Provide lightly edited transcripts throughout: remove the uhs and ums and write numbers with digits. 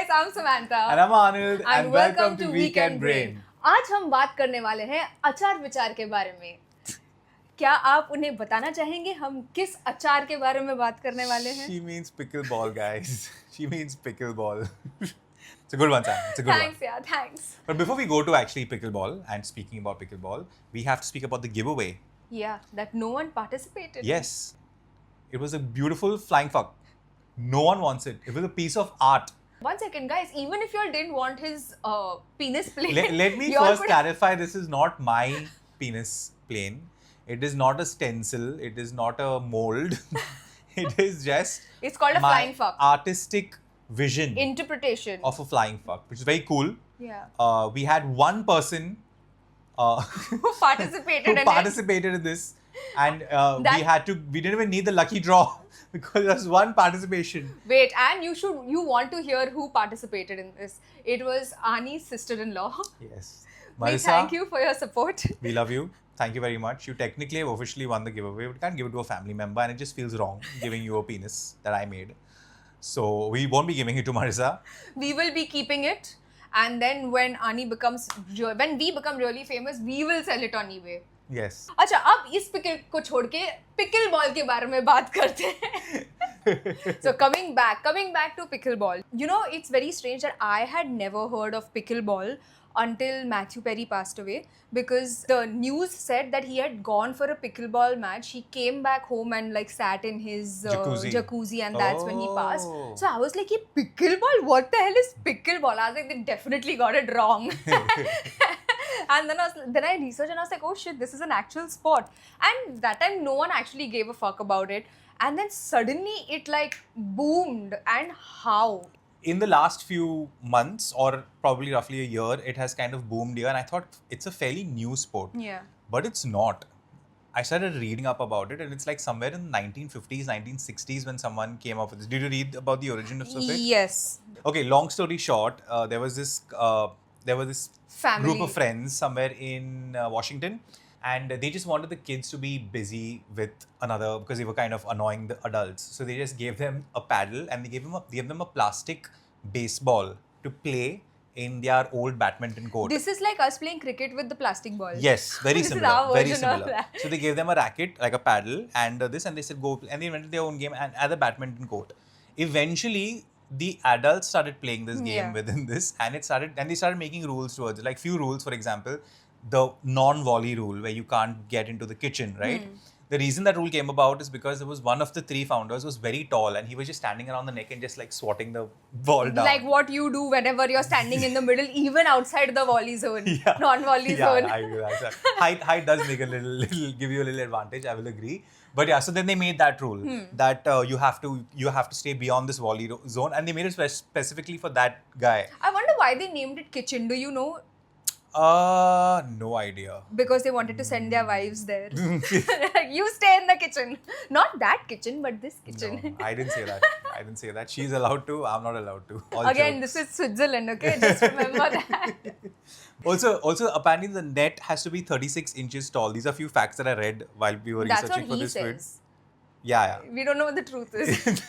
guys, I'm Samantha. And I'm Arnie. And welcome to Weekend Brain. आज हम बात करने वाले हैं अचार विचार के बारे में. क्या आप उन्हें बताना चाहेंगे हम किस अचार के बारे में बात करने वाले हैं? She means pickleball, guys. She means pickleball. It's a good one, Sam. It's a good Thanks, one. yeah, thanks. But before we go to actually pickleball and speaking about pickleball, we have to speak about the giveaway. Yeah, that no one participated. Yes. It was a beautiful flying fuck. No one wants it. It was a piece of art. 1 second, guys. Even if you all didn't want his penis plane, Let me first clarify, this is not my penis plane. It is not a stencil. It is not a mold. It is just it's called a my flying fuck. Artistic vision Interpretation of a flying fuck, which is very cool. Yeah. We had one person who participated in this, and we didn't even need the lucky draw because there was one participation. Wait, and you want to hear who participated in this? It was Arnie's sister-in-law. Yes. We Marissa, thank you for your support. We love you. Thank you very much. You technically have officially won the giveaway. We can't give it to a family member, and it just feels wrong giving you a penis that I made. So we won't be giving it to Marissa. We will be keeping it, and then when we become really famous, we will sell it on eBay. Yes. अच्छा, अब इस pickle को छोड़ के pickleball के बारे में बात करते हैं. So coming back to pickleball. You know, it's very strange that I had never heard of pickleball until Matthew Perry passed away, because the news said that he had gone for a pickleball match. He came back home and like sat in his jacuzzi, and that's when he passed. So I was like, pickleball? What the hell is pickleball? I was like, they definitely got it wrong. And then I researched and I was like, oh shit, this is an actual sport. And that time no one actually gave a fuck about it. And then suddenly it like boomed. And how? In the last few months, or probably roughly a year, it has kind of boomed here, and I thought it's a fairly new sport. Yeah. But it's not. I started reading up about it, and it's like somewhere in the 1950s, 1960s when someone came up with this. Did you read about the origin of it? Yes. Okay, long story short, there was this family group of friends somewhere in Washington, and they just wanted the kids to be busy with another, because they were kind of annoying the adults. So they just gave them a paddle, and they gave them a plastic baseball to play in their old badminton court. This is like us playing cricket with the plastic balls. Yes, very This is similar. our Very version similar. of that. So they gave them a racket, like a paddle, and and they said go, and they invented their own game and at the badminton court. Eventually, the adults started playing this game within this, and they started making rules towards it. Like few rules, for example, the non-volley rule where you can't get into the kitchen, right? The reason that rule came about is because there was one of the three founders was very tall, and he was just standing around the neck and just like swatting the ball down. Like what you do whenever you're standing in the middle, even outside the volley zone, non-volley zone. Yeah, I agree. Height does make a little give you a little advantage. I will agree. But yeah, so then they made that rule that you have to stay beyond this volley zone, and they made it specifically for that guy. I wonder why they named it kitchen. Do you know? No idea. Because they wanted to send their wives there. You stay in the kitchen. Not that kitchen, but this kitchen. No, I didn't say that. She's allowed to. I'm not allowed to. Again, this is Switzerland, okay? Just remember that. Also, apparently the net has to be 36 inches tall. These are a few facts that I read while we were researching for this video. Yeah. We don't know what the truth is.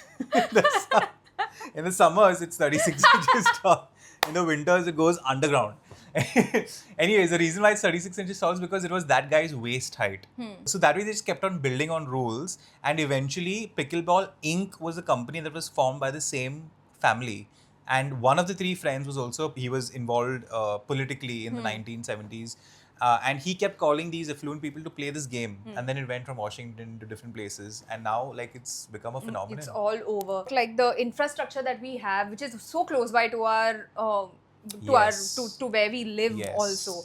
In the summers, it's 36 inches tall. In the winters, it goes underground. Anyways, the reason why it's 36 inches tall is because it was that guy's waist height. So that way they just kept on building on rules, and eventually Pickleball Inc. was a company that was formed by the same family. And one of the three friends he was involved politically in the 1970s. And he kept calling these affluent people to play this game. And then it went from Washington to different places. And now like it's become a phenomenon. It's all over. Like the infrastructure that we have, which is so close by to our to where we live also.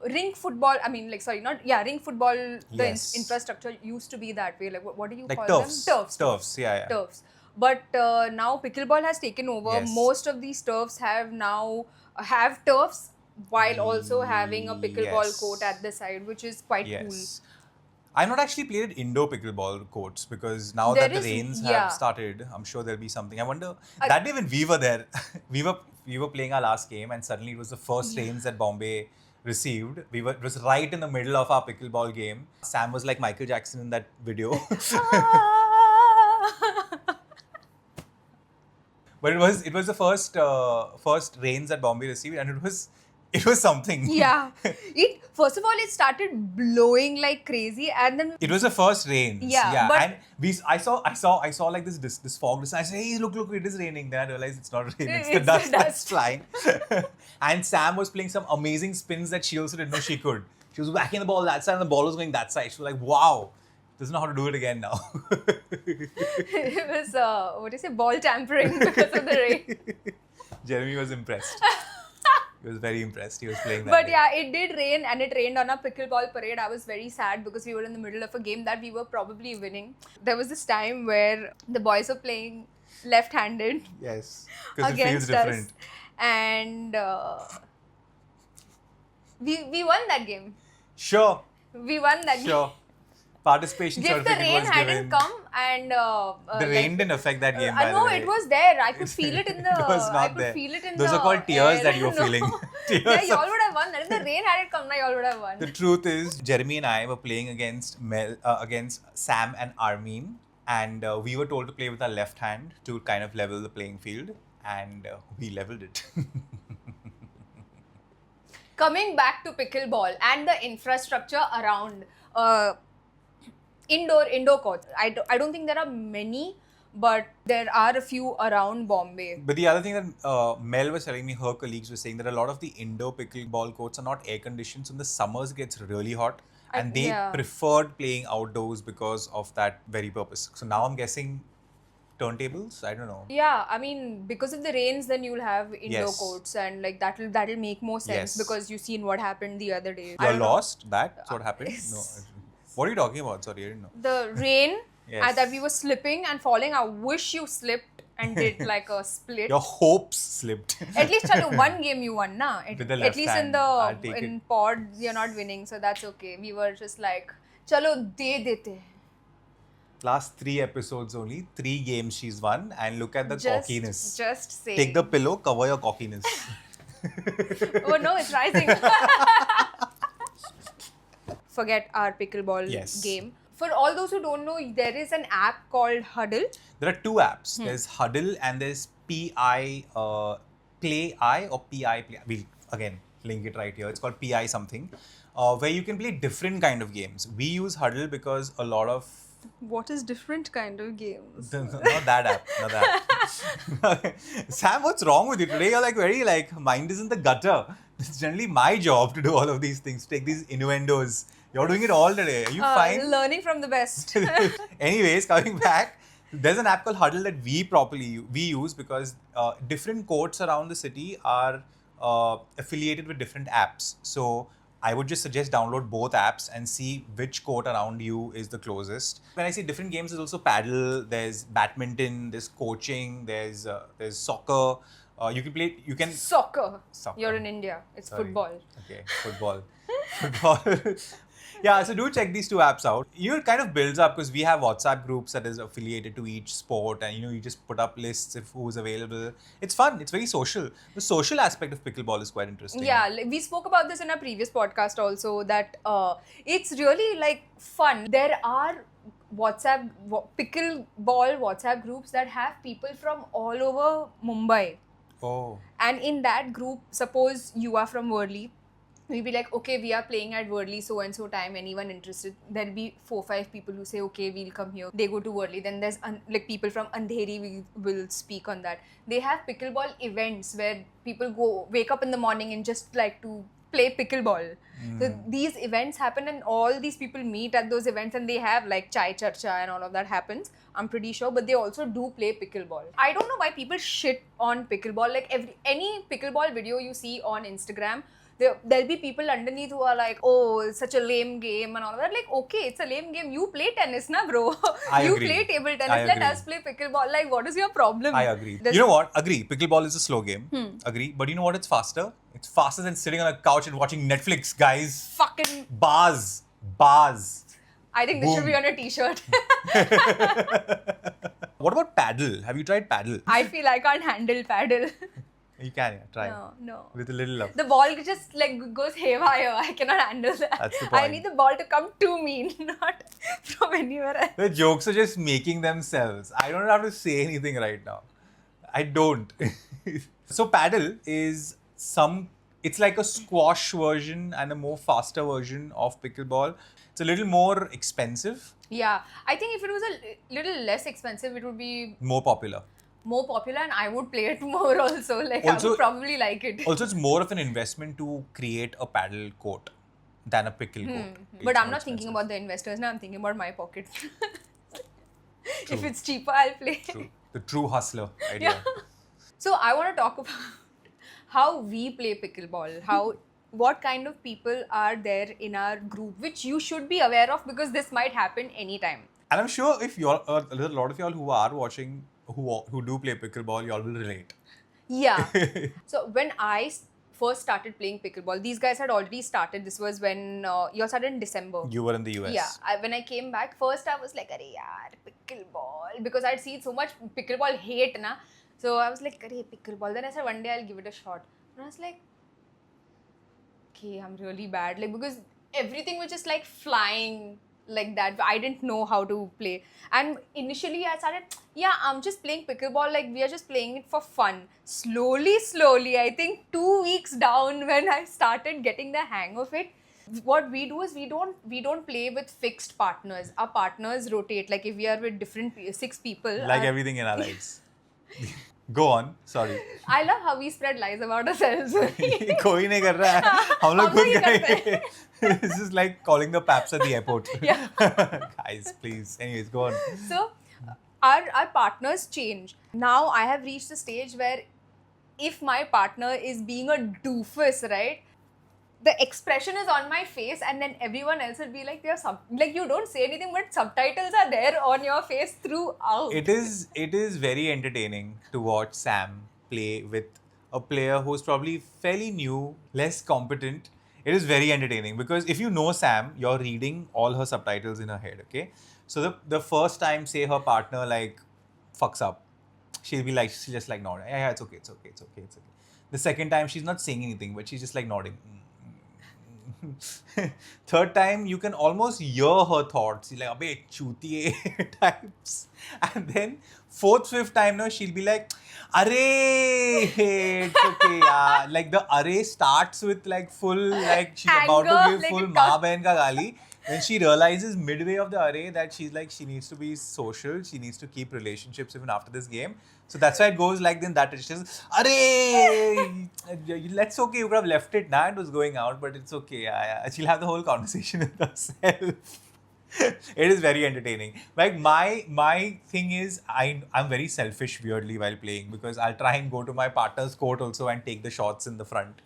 Ring football, ring football, the infrastructure used to be that way. Like what do you call turfs. them? Turfs, yeah. Turfs. But now pickleball has taken over. Yes. Most of these turfs have turfs while also having a pickleball court at the side, which is quite cool. I've not actually played indoor pickleball courts because now that the rains have started, I'm sure there'll be something. I wonder, that day when we were there, we were playing our last game, and suddenly it was the first rains that Bombay received. It was right in the middle of our pickleball game. Sam was like Michael Jackson in that video. But it was the first rains that Bombay received, and it was something. Yeah. First of all, it started blowing like crazy, and then It was the first rains. Yeah, but- and I saw like this fog. I said, hey, look, it is raining. Then I realized it's not raining. It's the It's the dust that's dust. flying. And Sam was playing some amazing spins that she also didn't know she could. She was whacking the ball that side, and the ball was going that side. She was like, wow, doesn't know how to do it again now. it was what do you say, ball tampering because of the rain. Jeremy was impressed. He was very impressed. He was playing that. But day. yeah, it did rain, and it rained on our pickleball parade. I was very sad because we were in the middle of a game that we were probably winning. There was this time where the boys were playing left-handed Yes, because it feels against different. us, and we won that game. Sure, We won that game. sure. Participation If the certificate rain was hadn't given. come and The rain didn't affect that game. By no, the way. it was there. I could feel it in the. It was I not could there. feel it in Those the. are called tears air. that you were No. feeling. Yeah, Tears y'all of- would have won. If the rain hadn't come, now y'all would have won. The truth is, Jeremy and I were playing against against Sam and Armin, and we were told to play with our left hand to kind of level the playing field, and we leveled it. Coming back to pickleball and the infrastructure around indoor courts. I don't think there are many, but there are a few around Bombay. But the other thing that Mel was telling me, her colleagues were saying that a lot of the indoor pickleball courts are not air conditioned, so in the summers it gets really hot, and they yeah. preferred playing outdoors because of that very purpose. So now I'm guessing turntables. I don't know. Yeah, I mean, because of the rains, then you'll have indoor Yes. courts, and like that'll make more sense Yes. because you've seen what happened the other day. I You're don't know. lost? That's what happened? No. What are you talking about? Sorry, I didn't know. The rain Yes. that we were slipping and falling. I wish you slipped and did like a split. Your hopes slipped. At least chalo, one game you won, na? With the At left least hand, I'll take in it. pods you're not winning, so that's okay. We were just like, chalo de dete. Last 3 episodes only, 3 games she's won, and look at the cockiness. Just say. Take the pillow, cover your cockiness. Oh no, it's rising. Forget our pickleball Yes. game. For all those who don't know, there is an app called Huddle. There are 2 apps. There's Huddle and there's PI Play I or PI Play. We'll again link it right here. It's called PI something, where you can play different kind of games. We use Huddle because a lot of What is different kind of games? not that app, not that. Sam, what's wrong with you today? You're like very like mind is in the gutter. It's generally my job to do all of these things, take these innuendos. You're doing it all today. Are you fine? Learning from the best. Anyways, coming back, there's an app called Huddle that we use because different courts around the city are affiliated with different apps. So I would just suggest download both apps and see which court around you is the closest. When I say different games, there's also paddle, there's badminton, there's coaching, there's soccer. You can play. You can Soccer. Soccer. You're in India. It's Sorry. football. Okay, football. Football. Yeah, so do check these 2 apps out. It kind of builds up because we have WhatsApp groups that is affiliated to each sport, and you just put up lists of who's available. It's fun. It's very social. The social aspect of pickleball is quite interesting. Yeah, we spoke about this in our previous podcast also, that it's really like fun. There are pickleball WhatsApp groups that have people from all over Mumbai. Oh. And in that group, suppose you are from Worli, we'll be like, okay, we are playing at Worli so and so time, anyone interested? There'll be 4-5 people who say, okay, we'll come here. They go to Worli. Then there's like people from Andheri, we will speak on that. They have pickleball events where people wake up in the morning and just like to play pickleball. So these events happen and all these people meet at those events and they have like chai charcha and all of that happens. I'm pretty sure, but they also do play pickleball. I don't know why people shit on pickleball. Like any pickleball video you see on Instagram, there'll be people underneath who are like, oh, it's such a lame game and all of that. Like, okay, it's a lame game. You play tennis, na bro. You agree. play table tennis. I Let agree. us play pickleball. Like, what is your problem? I agree. There's- You know what? Agree. Pickleball is a slow game. Agree. But you know what? It's faster. It's faster than sitting on a couch and watching Netflix, guys. Fucking, Bars. I think this should Boom. be on a t-shirt. What about paddle? Have you tried paddle? I feel I can't handle paddle. You can, yeah. Try. No. With a little love. The ball just like goes haywire. I cannot handle that. That's the I point. need the ball to come to me, not from anywhere else. The jokes are just making themselves. I don't have to say anything right now. I don't. So paddle is it's like a squash version and a more faster version of pickleball. It's a little more expensive, Yeah, I think if it was a little less expensive, it would be more popular. more popular, and I would play it more also. Like, I Also- would probably like it. Also, it's more of an investment to create a paddle court than a pickle court. But It's I'm more not thinking expensive. about the investors now, I'm thinking about my pocket. If it's cheaper, I'll play. True. The true hustler idea. So I want to talk about how we play pickleball, what kind of people are there in our group, which you should be aware of because this might happen anytime. And I'm sure if you're a lot of y'all who are watching who do play pickleball, y'all will relate. Yeah. So when I first started playing pickleball, these guys had already started. This was when you all started in December. You were in the US. Yeah, when I came back, first I was like, "Arey yaar, pickleball," because I'd seen so much pickleball hate, na. So I was like, "Arey pickleball." Then I said, one day I'll give it a shot. And I was like, "Okay, I'm really bad." Like, because everything was just like flying like that. I didn't know how to play. And initially I started, yeah, I'm just playing pickleball. Like, we are just playing it for fun. Slowly, I think 2 weeks down when I started getting the hang of it, what we do is we don't play with fixed partners. Our partners rotate. Like, if we are with different 6 people, Like everything in our lives. Go on. Sorry. I love how we spread lies about ourselves. कोई नहीं कर रहा है. हम लोग हम खुद लोग ही करते करेंगे. This is like calling the paps at the airport. Yeah. Guys, please. Anyways, go on. So our partners change. Now I have reached a stage where if my partner is being a doofus, right, the expression is on my face, and then everyone else will be like, like, you don't say anything, but subtitles are there on your face throughout. It is very entertaining to watch Sam play with a player who's probably fairly new, less competent. It is very entertaining because if you know Sam, you're reading all her subtitles in her head, okay? So the first time, say her partner like fucks up, she'll just like nod. Yeah, it's okay. The second time, she's not saying anything, but she's just like nodding. Third time, you can almost hear her thoughts. She's like, "Abey, chutiye" types. And then fourth, fifth time, no, she'll be like, "Arey, it's okay, yeah." Like the array starts with like full, like she's about to Anger, give like full a maa behan ka gali. Then she realizes midway of the array that she needs to be social. She needs to keep relationships even after this game. So that's why it goes like then that. She says, "Arey, that's okay. You could have left it now. It was going out, but it's okay." Yeah. She'll have the whole conversation with herself. It is very entertaining. Like my thing is I'm very selfish weirdly while playing because I'll try and go to my partner's court also and take the shots in the front.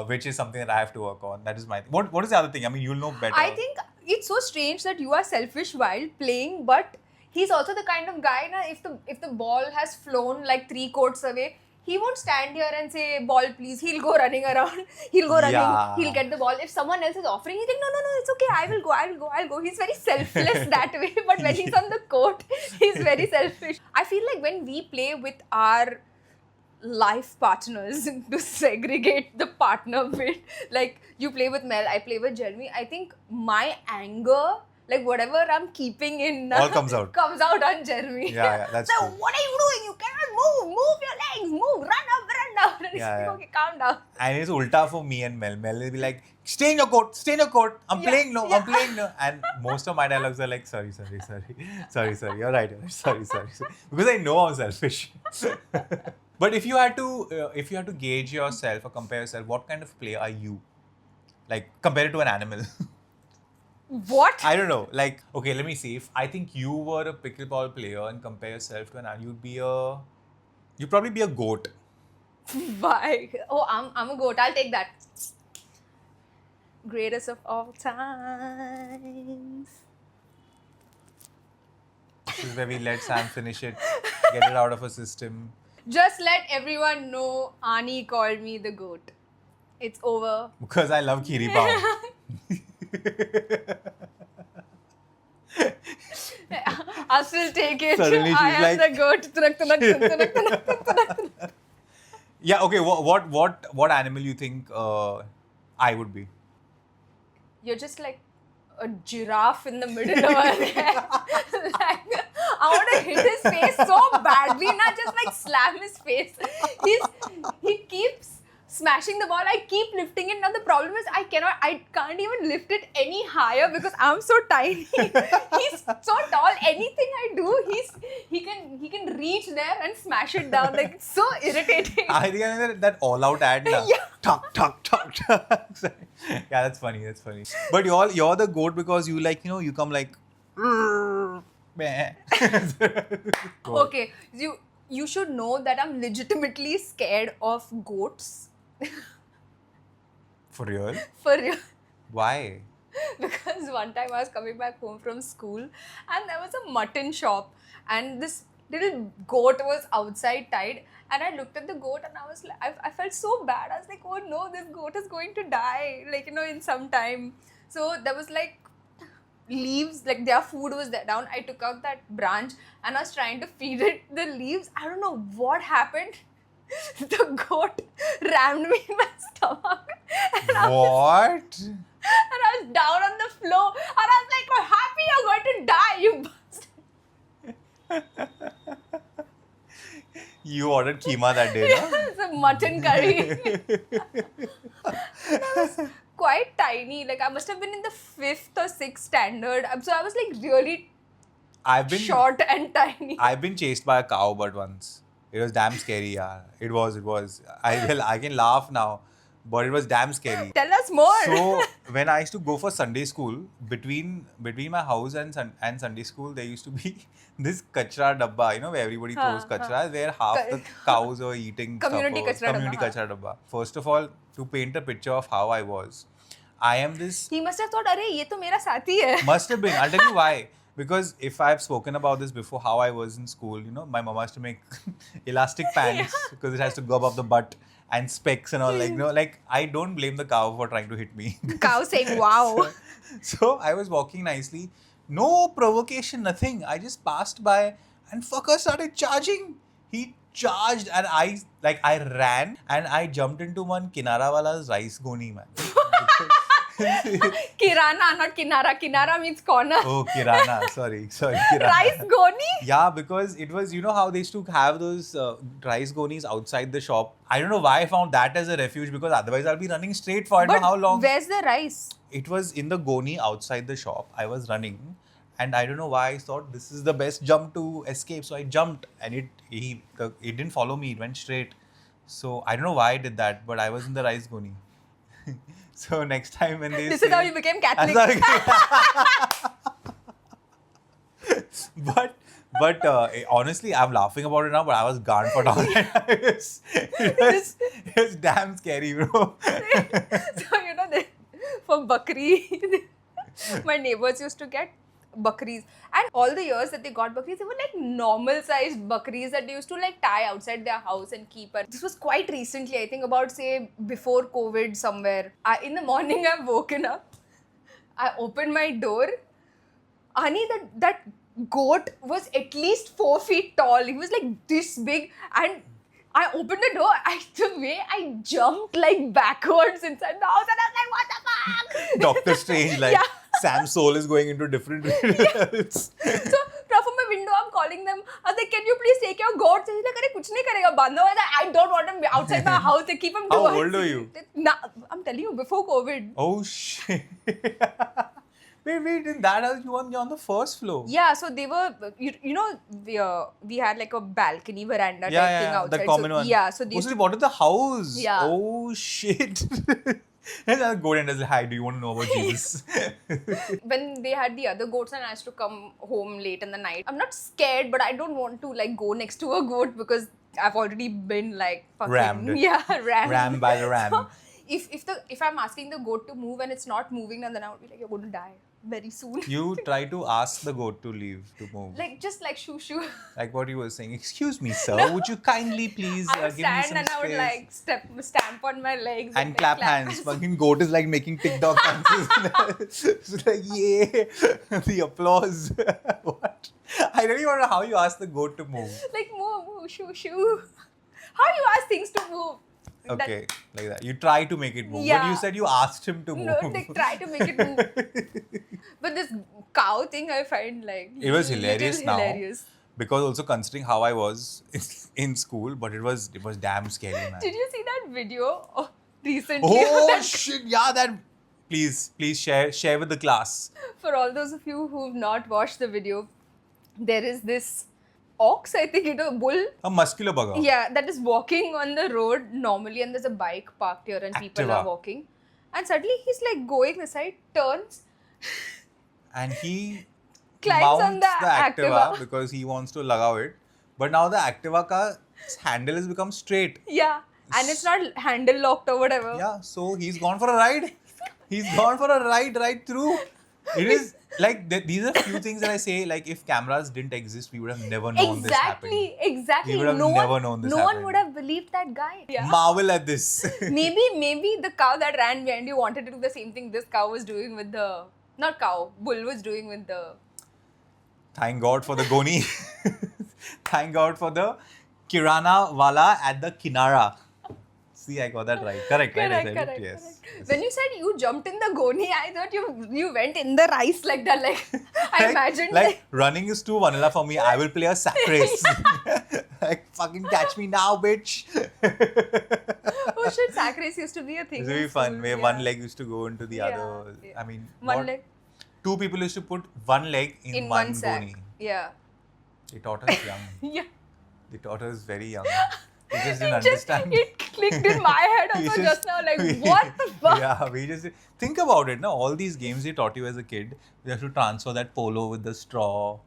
Which is something that I have to work on. That is my thing. What is the other thing? I mean, you'll know better. I think it's so strange that you are selfish while playing, but he's also the kind of guy, na, if the ball has flown like 3 courts away, he won't stand here and say, "Ball, please." He'll go running around. He'll go running. Yeah. He'll get the ball. If someone else is offering, he's like, no, it's okay. I'll go. He's very selfless that way. But when he's on the court, he's very selfish. I feel like when we play with our life partners, to segregate the partner bit, like you play with Mel, I play with Jeremy, I think my anger, like whatever I'm keeping in All comes out. comes out on Jeremy. Yeah, that's so true. what are you doing? You cannot move your legs, move, run up. And he's Yeah, like, yeah. okay, calm down. And it's ulta for me and Mel. Mel will be like, stay in your court. I'm Yeah, playing no. yeah. I'm playing no. And most of my dialogues are like, sorry. You're right. Sorry. Because I know I'm selfish. But if you had to gauge yourself or compare yourself, what kind of player are you? Like, compare it to an animal. What? I don't know. Like, okay, let me see. If I think you were a pickleball player and compare yourself to an animal, you'd probably be a goat. Why? Oh, I'm a goat. I'll take that. Greatest of all times. This is where we let Sam finish it, get it out of her system. Just let everyone know Arnie called me the goat. It's over. Because I love Kiri Pao. I'll still take it. Suddenly I she's am like- the goat. Yeah, okay, what animal you think I would be? You're just like a giraffe in the middle over there. Like, I want to hit his face so badly, not just like slam his face. He keeps smashing the ball. I keep lifting it. Now the problem is I can't even lift it any higher because I'm so tiny. He's so tall. Anything I do, he can reach there and smash it down. Like, it's so irritating. I remember that all-out ad now. Yeah. Tuck, tuck, tuck, tuck. Yeah, that's funny. That's funny. But you're the goat because you like, you come like. Meh. Okay, you should know that I'm legitimately scared of goats. For real? For real. Why? Because one time I was coming back home from school and there was a mutton shop and this little goat was outside tied, and I looked at the goat and I was like, I felt so bad. I was like, oh no, this goat is going to die, like, in some time. So there was like leaves, like their food was there down. I took out that branch and I was trying to feed it the leaves. I don't know what happened. The goat rammed me in my stomach. And I was down on the floor. And I was like, I'm happy you're going to die, you bastard. You ordered keema that day, no? It's a mutton curry. I was quite tiny. Like, I must have been in the 5th or 6th standard. So I was like really short and tiny. I've been chased by a cow but once. It was damn scary, yeah. It was. I can laugh now, but it was damn scary. Tell us more. So when I used to go for Sunday school, between my house and Sunday school, there used to be this kachra dabba, where everybody throws kachra, where half the cows are eating community kachra dabba. First of all, to paint a picture of how I was, I am this. He must have thought, "Arey, ye to mera sathi hai." Must have been. I'll tell you why. Because if I've spoken about this before, how I was in school, my mama has to make elastic pants because it has to go above the butt and specs and all. Like I don't blame the cow for trying to hit me. Cow saying, "Wow." So I was walking nicely, no provocation, nothing. I just passed by and fucker started charging. He charged and I ran and I jumped into one Kinara wala's rice goni, man. Kirana, not Kinara. Kinara means corner. Oh, Kirana. Sorry. Kirana. Rice goni? Yeah, because it was, how they used to have those rice gonis outside the shop. I don't know why I found that as a refuge because otherwise I'll be running straight for I don't know how long. Where's the rice? It was in the goni outside the shop. I was running and I don't know why I thought this is the best jump to escape. So I jumped and it didn't follow me. It went straight. So I don't know why I did that, but I was in the rice goni. So next time when they This is how you became Catholic. But honestly, I'm laughing about it now, but I was gone for all that. It was damn scary, bro. So, for Bakri, my neighbors used to get Bakris. And all the years that they got Bakris, they were like normal sized Bakris that they used to like tie outside their house and keep. And this was quite recently, I think about say before COVID somewhere. In the morning I've woken up, I opened my door. Arnie, that goat was at least 4 feet tall. He was like this big and I opened the door. The way I jumped like backwards inside the house and I was like, what the fuck? Dr. Strange, like Sam's soul is going into different realms. So from my window, I'm calling them. I was like, can you please take your goats? He's like, "Arey, kuch nahi karega, bando." I don't want him outside my house. They keep him. How old are you? I'm telling you, before COVID. Oh shit. Wait, in that house you're on the first floor. Yeah, so they were, we had like a balcony veranda type thing outside. The common one. Yeah, so they bought the house. Yeah. Oh shit. And I'll go and say, hi, do you want to know about Jesus? When they had the other goats and I used to come home late in the night, I'm not scared, but I don't want to like go next to a goat because I've already been like fucking rammed. Yeah, rammed. Rammed by the ram. So, if I'm asking the goat to move and it's not moving, then I would be like, you're going to die very soon. You try to ask the goat to leave, to move. Like, just like shoo shoo. Like what you were saying, excuse me, sir, would you kindly please I would give me some stand and I would like stamp on my legs. and clap hands. Fucking goat is like making TikTok dances. It's like, yeah, the applause. What? I really want to know how you ask the goat to move. Like, move, shoo shoo. How you ask things to move? Okay, like that. You try to make it move, but Yeah. you said you asked him to move. No, they try to make it move. But this cow thing I find like It was little hilarious now. hilarious. Because also considering how I was in school, but it was damn scary, man. Did you see that video recently? Oh shit! Yeah, that. Please share with the class. For all those of you who've not watched the video, there is this ox, I think it was a bull. A muscular bugger. Yeah, that is walking on the road normally, and there's a bike parked here, and people Activa. are walking. And suddenly he's like going aside, turns, And he climbs mounts on the Activa. because he wants to lagao it. But now the Activa ka handle has become straight. Yeah, and it's not handle locked or whatever. Yeah, so he's gone for a ride. He's gone for a ride right through. It is like these are few things that I say. Like if cameras didn't exist, we would have never known this happened. Exactly. We would have never known this No one happened. would have believed that guy. Yeah. Marvel at this. maybe the cow that ran behind you wanted to do the same thing this cow was doing with the bull was doing with the. Thank God for the Goni. Thank God for the Kirana Wala at the Kinara. See, I got that right. Correct, right? I said it. Yes. When you said you jumped in the goni, I thought you went in the rice like that. Like I imagined. Like running is too vanilla for me. I will play a sack race. Like fucking catch me now, bitch. Oh shit, sack race used to be a thing. It's really fun. Where one leg used to go into the other. Yeah. I mean, One leg two people used to put one leg in one sack. goni. Yeah. They taught us young. Yeah. They taught us very young. We just didn't understand. It clicked in my head also just now. Like, what the fuck? Yeah, we just think about it. No, all these games they taught you as a kid. You have to transfer that polo with the straw.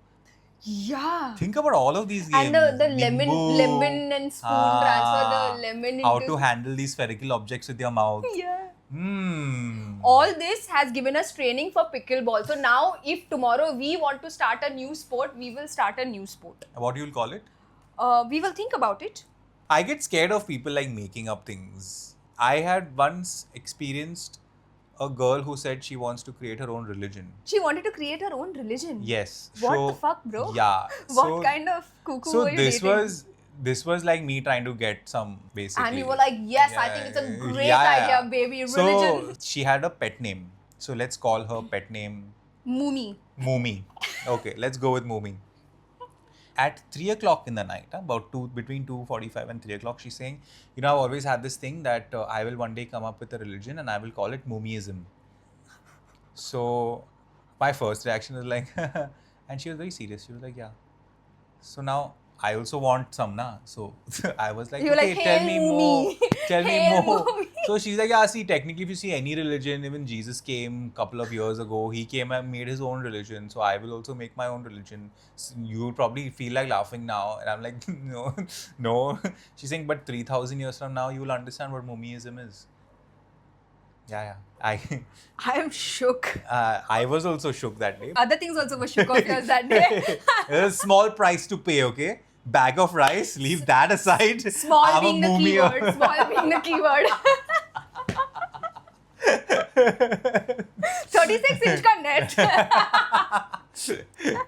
Yeah. Think about all of these games. And the Nimbu. lemon and spoon transfer the lemon into. How to handle these spherical objects with your mouth. Yeah. Hmm. All this has given us training for pickleball. So now, if tomorrow we want to start a new sport, we will start a new sport. What you'll call it? We will think about it. I get scared of people like making up things. I had once experienced a girl who said she wants to create her own religion. She wanted to create her own religion. Yes. What the fuck, bro? Yeah. What kind of cuckoo So were you this dating? this was like me trying to get some basically. And you were like, yes, I think it's a great idea, baby. Religion. So she had a pet name. So let's call her pet name Moomy. Moomy. Okay, let's go with Moomy. At 3 o'clock in the night, between 2:45 and 3 o'clock, she's saying, I've always had this thing that I will one day come up with a religion and I will call it Moomyism. So my first reaction was like, and she was very serious. She was like, yeah. So now I also want some, na. So I was like, You're okay, like, tell "Hail me Moomy. more. Tell me Hail more. Moomy." So she's like, yeah, see, technically if you see any religion, even Jesus came a couple of years ago, he came and made his own religion. So I will also make my own religion. So you would probably feel like laughing now. And I'm like, no. She's saying, but 3,000 years from now, you will understand what Moomyism is. Yeah. I am shook. I was also shook that day. Other things also were shook of yours that day. There's a small price to pay, okay? Bag of rice, leave that aside. Small I'm being a the Moomy. keyword. Small being the keyword. 36-inch ka net.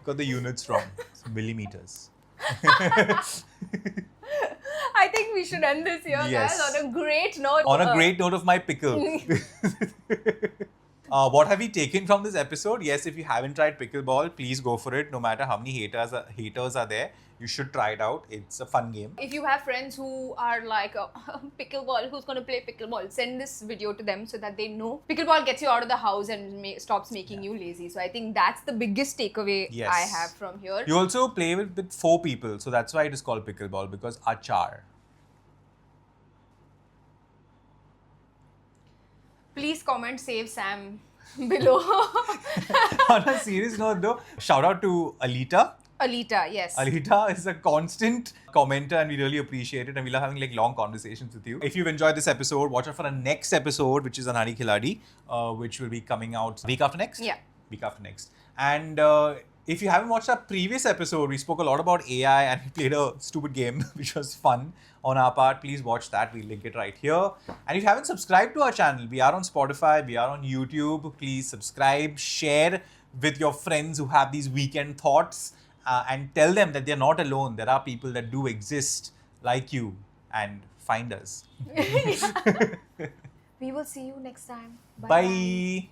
Got the units wrong. It's millimeters. I think we should end this here, Yes. guys, on a great note. On a great note of my pickle. What have we taken from this episode? Yes, if you haven't tried pickleball, please go for it. No matter how many haters are there, you should try it out. It's a fun game. If you have friends who are like, pickleball, who's going to play pickleball, send this video to them so that they know. Pickleball gets you out of the house and stops making you lazy. So I think that's the biggest takeaway I have from here. You also play with 4 people. So that's why it is called pickleball, because achar. Please comment Save Sam below. On a serious note though, shout out to Alita. Alita, yes. Alita is a constant commenter and we really appreciate it, and we love having like long conversations with you. If you've enjoyed this episode, watch out for the next episode, which is Anhani Khiladi, which will be coming out week after next? Yeah. Week after next. And if you haven't watched our previous episode, we spoke a lot about AI and we played a stupid game, which was fun on our part. Please watch that. We'll link it right here. And if you haven't subscribed to our channel, we are on Spotify, we are on YouTube. Please subscribe, share with your friends who have these weekend thoughts, and tell them that they're not alone. There are people that do exist like you and find us. We will see you next time. Bye.